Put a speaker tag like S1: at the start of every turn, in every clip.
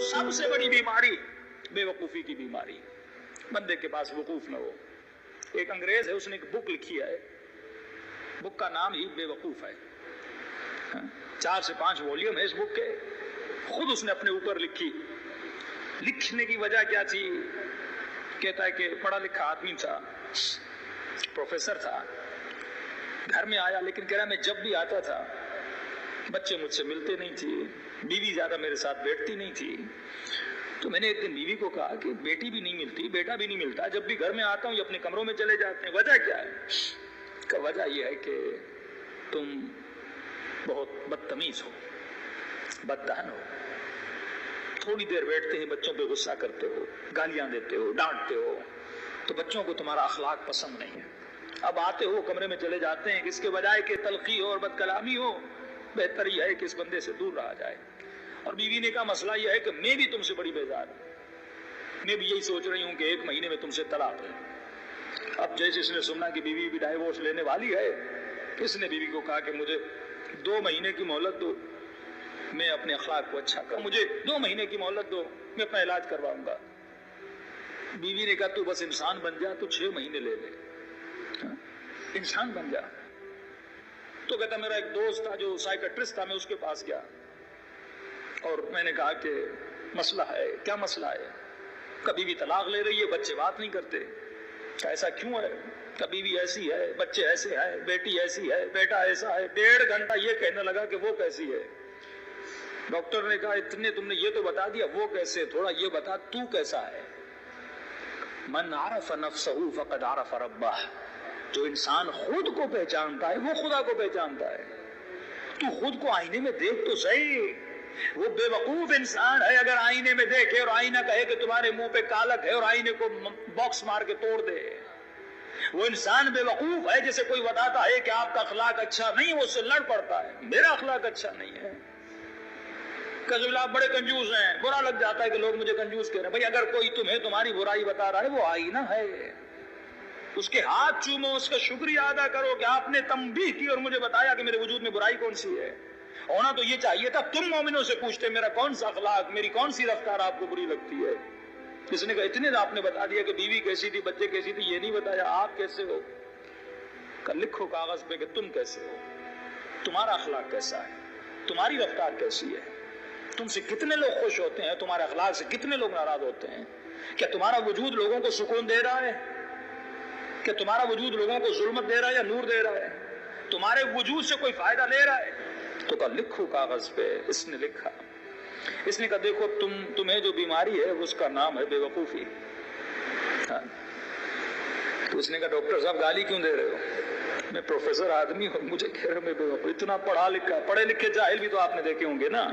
S1: سب سے بڑی بیماری بے وقوفی کی بیماری، بندے کے پاس وقوف نہ ہو۔ ایک انگریز ہے، اس نے ایک بک لکھی ہے، بک کا نام ہی بے وقوف ہے، 4 سے 5 والیوم ہے اس بک کے، خود اس نے اپنے اوپر لکھی۔ لکھنے کی وجہ کیا تھی؟ کہتا ہے کہ پڑھا لکھا آدمی تھا، پروفیسر تھا، گھر میں آیا، لیکن کہہ رہا میں جب بھی آتا تھا بچے مجھ سے ملتے نہیں تھے، بیوی زیادہ میرے ساتھ بیٹھتی نہیں تھی، تو میں نے ایک دن بیوی کو کہا کہ بیٹی بھی نہیں ملتی، بیٹا بھی نہیں ملتا، جب بھی گھر میں آتا ہوں یہ اپنے کمروں میں چلے جاتے ہیں، وجہ کیا ہے؟ کہ وجہ یہ ہے کہ تم بہت بدتمیز ہو، بددہن ہو، تھوڑی دیر بیٹھتے ہیں بچوں پہ غصہ کرتے ہو، گالیاں دیتے ہو، ڈانٹتے ہو، تو بچوں کو تمہارا اخلاق پسند نہیں ہے، اب آتے ہو کمرے میں چلے جاتے ہیں، اس کے بجائے کہ تلخی ہو اور بد کلامی ہو، بہتر یہ ہے کہ اس بندے سے دور رہا جائے۔ اور بیوی نے کہا مسئلہ یہ ہے کہ میں بھی تم سے بڑی بیزار ہوں، میں بھی یہی سوچ رہی ہوں کہ 1 مہینے میں تم سے طلاق لیں۔ اب جیسے اس نے سننا کہ بیوی بھی ڈائیورس لینے والی ہے، اس نے بیوی کو کہا کہ مجھے 2 مہینے کی مہلت دو، میں اپنے اخلاق کو اچھا کروں، مجھے 2 مہینے کی مہلت دو، میں اپنا علاج کرواؤں گا۔ بیوی نے کہا تو بس انسان بن جا، تو 6 مہینے لے لے، انسان بن جا۔ تو کہتا میرا ایک دوست تھا جو سائیکٹرسٹ تھا، میں اس کے پاس گیا اور میں نے کہا کہ مسئلہ ہے، کیا مسئلہ ہے؟ کبھی بھی طلاق لے رہی ہے، بچے بات نہیں کرتے، ایسا کیوں ہے؟ کبھی بھی ایسی ہے، بچے ایسے ہیں، بیٹی ایسی ہے، بیٹا ایسا ہے۔ 1.5 گھنٹہ یہ کہنے لگا کہ وہ کیسی ہے۔ ڈاکٹر نے کہا اتنے تم نے یہ تو بتا دیا، وہ کیسے، تھوڑا یہ بتا تو کیسا ہے۔ من عرف نفسہ فقد عرف ربہ، جو انسان خود کو پہچانتا ہے وہ خدا کو پہچانتا ہے۔ تو خود کو آئینے میں دیکھ تو صحیح۔ وہ بے وقوف انسان ہے اگر آئینے میں دیکھے اور آئینہ کہے کہ تمہارے منہ پہ کالک ہے اور آئینے کو باکس مار کے توڑ دے۔ وہ انسان بے وقوف ہے جسے کوئی بتاتا ہے کہ آپ کا اخلاق اچھا نہیں، وہ اس سے لڑ پڑتا ہے، میرا اخلاق اچھا نہیں ہے۔ کہ آپ بڑے کنجوس ہیں، برا لگ جاتا ہے کہ لوگ مجھے کنجوس کہہ رہے ہیں۔ بھئی اگر کوئی تمہیں تمہاری برائی بتا رہا ہے وہ آئینہ ہے، اس کے ہاتھ چومو، اس کا شکریہ ادا کرو کہ آپ نے تنبیہ کی اور مجھے بتایا کہ میرے وجود میں برائی کون سی ہے۔ ہونا تو یہ چاہیے تھا تم مومنوں سے پوچھتے میرا کون سا اخلاق، میری کون سی رفتار آپ کو بری لگتی ہے۔ اس نے کہا اتنے آپ نے بتا دیا کہ بیوی کیسی تھی، بچے کیسی تھی، یہ نہیں بتایا آپ کیسے ہو۔ کہ لکھو کاغذ پہ کہ تم کیسے ہو، تمہارا اخلاق کیسا ہے، تمہاری رفتار کیسی ہے، تم سے کتنے لوگ خوش ہوتے ہیں، تمہارے اخلاق سے کتنے لوگ ناراض ہوتے ہیں۔ کیا تمہارا وجود لوگوں کو سکون دے رہا ہے؟ کہ تمہارا وجود لوگوں کو ظلمت دے رہا ہے یا نور دے رہا ہے؟ تمہارے وجود سے کوئی فائدہ لے رہا ہے؟ تو کہا لکھو کاغذ پہ۔ اس نے لکھا، اس نے کہا دیکھو تمہیں جو بیماری ہے اس کا نام ہے بے وقوفی۔ تو اس نے کہا ڈاکٹر صاحب گالی کیوں دے رہے ہو، میں پروفیسر آدمی ہوں، مجھے کہہ رہے ہو میں بے وقوف، اتنا پڑھا لکھا، پڑھے لکھے جاہل بھی تو آپ نے دیکھے ہوں گے نا۔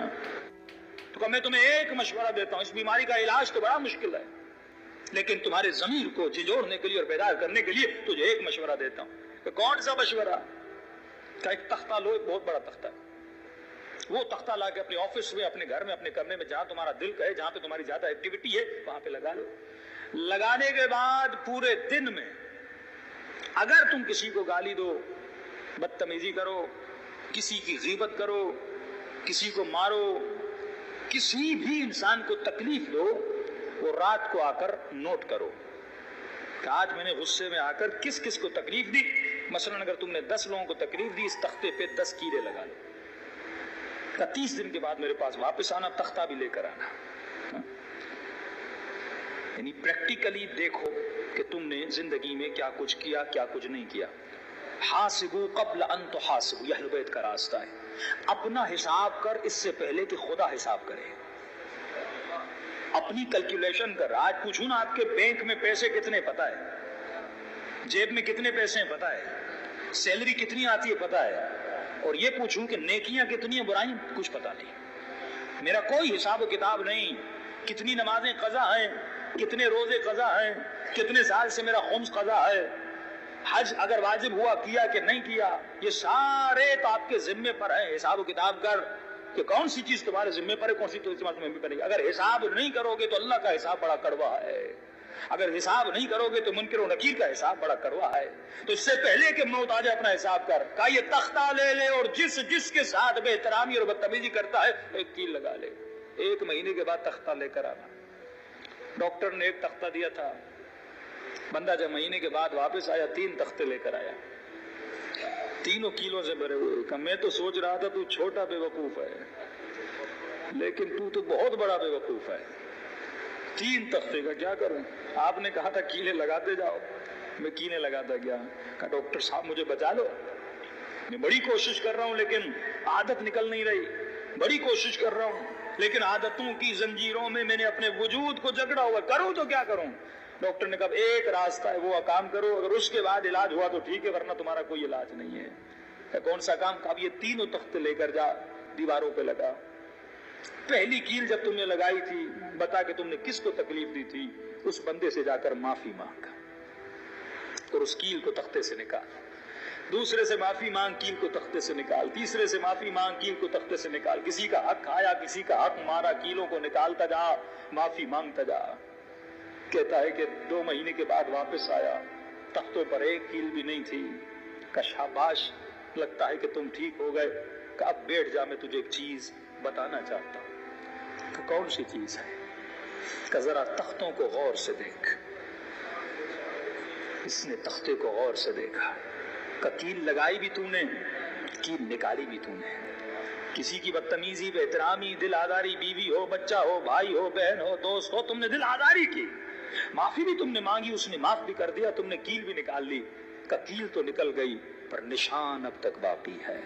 S1: تو کہا میں تمہیں ایک مشورہ دیتا ہوں، اس بیماری کا علاج تو بڑا مشکل ہے، لیکن تمہارے ضمیر کو جھنجھوڑنے کے لیے اور بیدار کرنے کے لیے تجھے ایک مشورہ دیتا ہوں۔ کہ کون سا مشورہ؟ کہ ایک تختہ لو، ایک بہت بڑا تختہ، وہ تختہ لا کے اپنے آفس میں، اپنے گھر میں، اپنے کمرے میں، جہاں تمہارا دل کہے، جہاں پہ تمہاری زیادہ ایکٹیویٹی ہے وہاں پہ لگا لو۔ لگانے کے بعد پورے دن میں اگر تم کسی کو گالی دو، بدتمیزی کرو، کسی کی غیبت کرو، کسی کو مارو، کسی بھی انسان کو تکلیف دو، وہ رات کو آ کر نوٹ کرو کہ آج میں نے غصے میں آ کر کس کس کو تکلیف دی۔ مثلا اگر تم نے 10 لوگوں کو تکلیف دی، اس تختے پہ 10 کیرے لگا لو۔ 30 دن کے بعد میرے پاس واپس آنا، تختہ بھی لے کر آنا۔ یعنی پریکٹیکلی دیکھو کہ تم نے زندگی میں کیا کچھ کیا، کیا کچھ نہیں کیا۔ حاسبو قبل ان تحاسبو، یہ اہل بیت کا راستہ ہے۔ اپنا حساب کر اس سے پہلے کہ خدا حساب کرے۔ اپنی کیلکولیشن کر۔ آج پوچھوں نا آپ کے بینک میں پیسے کتنے پتا ہے، جیب میں کتنے پیسے ہیں پتا ہے، سیلری کتنی آتی ہے پتا ہے، اور یہ پوچھوں کہ نیکیاں کتنی ہیں، برائیاں کچھ پتا نہیں۔ میرا کوئی حساب و کتاب نہیں، کتنی نمازیں قضا ہیں، کتنے روزے قضا ہیں، کتنے سال سے میرا خمس قضا ہے، حج اگر واجب ہوا کیا کہ نہیں کیا، یہ سارے تو آپ کے ذمے پر ہیں۔ حساب و کتاب کر کہ کون سی چیز تمہارے ذمے پر ہے، کون سی چیز تمہارے ذمے پر نہیں۔ اگر حساب نہیں کرو گے تو اللہ کا حساب بڑا کڑوا ہے، اگر حساب نہیں کرو گے تو منکر و نکیر کا حساب بڑا کڑوا ہے۔ تو اس سے پہلے کہ موت آ جائے اپنا حساب کر۔ کہا یہ تختہ لے لے اور جس کے ساتھ بے احترامی اور بدتمیزی کرتا ہے ایک کیل لگا لے۔ 1 مہینے کے بعد تختہ لے کر آنا. ڈاکٹر نے 1 تختہ دیا تھا. بندہ جب مہینے کے بعد واپس آیا 3 تختے لے کر آیا, تینوں کیلوں سے بھرے ہوئے. کہ میں تو سوچ رہا تھا تو چھوٹا بے وقوف ہے, لیکن تو بہت بڑا بے وقوف ہے. 3 تختے کا کیا کروں؟ آپ نے کہا تھا کیلیں لگاتے جاؤ, میں کیلیں لگاتا گیا. کہا ڈاکٹر صاحب مجھے بچا لو, میں بڑی کوشش کر رہا ہوں لیکن عادت نکل نہیں رہی, بڑی کوشش کر رہا ہوں لیکن عادتوں کی زنجیروں میں میں نے اپنے وجود کو جکڑا ہوا, کروں تو کیا کروں؟ ڈاکٹر نے کہا ایک راستہ ہے, وہ کام کرو, اگر اس کے بعد علاج ہوا تو ٹھیک ہے, ورنہ تمہارا کوئی علاج نہیں ہے. کہ کون سا کام؟ کہا یہ 3 تختے لے کر جا, دیواروں پہ لگا. پہلی کیل جب تم نے لگائی تھی بتا کہ تم نے کس کو تکلیف دی تھی, اس بندے سے جا کر معافی مانگ اور اس کیل کو تختے سے نکال. دوسرے سے معافی مانگ, کیل کو تختے سے نکال. تیسرے سے معافی مانگ, کیل کو تختے سے نکال. کسی کا حق کھایا, کسی کا حق مارا, کیلوں کو نکالتا جا, معافی مانگتا جا. کہتا ہے کہ 2 مہینے کے بعد واپس آیا, تختوں پر 1 کیل بھی نہیں تھی. کہ شاباش, لگتا ہے کہ تم ٹھیک ہو گئے. کہ اب بیٹھ جا, میں تجھے ایک چیز بتانا چاہتا ہوں. کہ کون سی چیز ہے؟ کہ ذرا تختوں کو غور سے دیکھ. اس نے تختے کو غور سے دیکھا. کہ کیل لگائی بھی تو نے, کیل نکالی بھی تو نے. کسی کی بدتمیزی, بے احترامی, دل آزاری, بیوی ہو, بچہ ہو, بھائی ہو, بہن ہو, دوست ہو, تم نے دل آزاری کی. معافی بھی تم نے مانگی, اس نے معاف بھی کر دیا, تم نے کیل بھی نکال لی. کہ کیل تو نکل گئی پر نشان اب تک باقی ہے.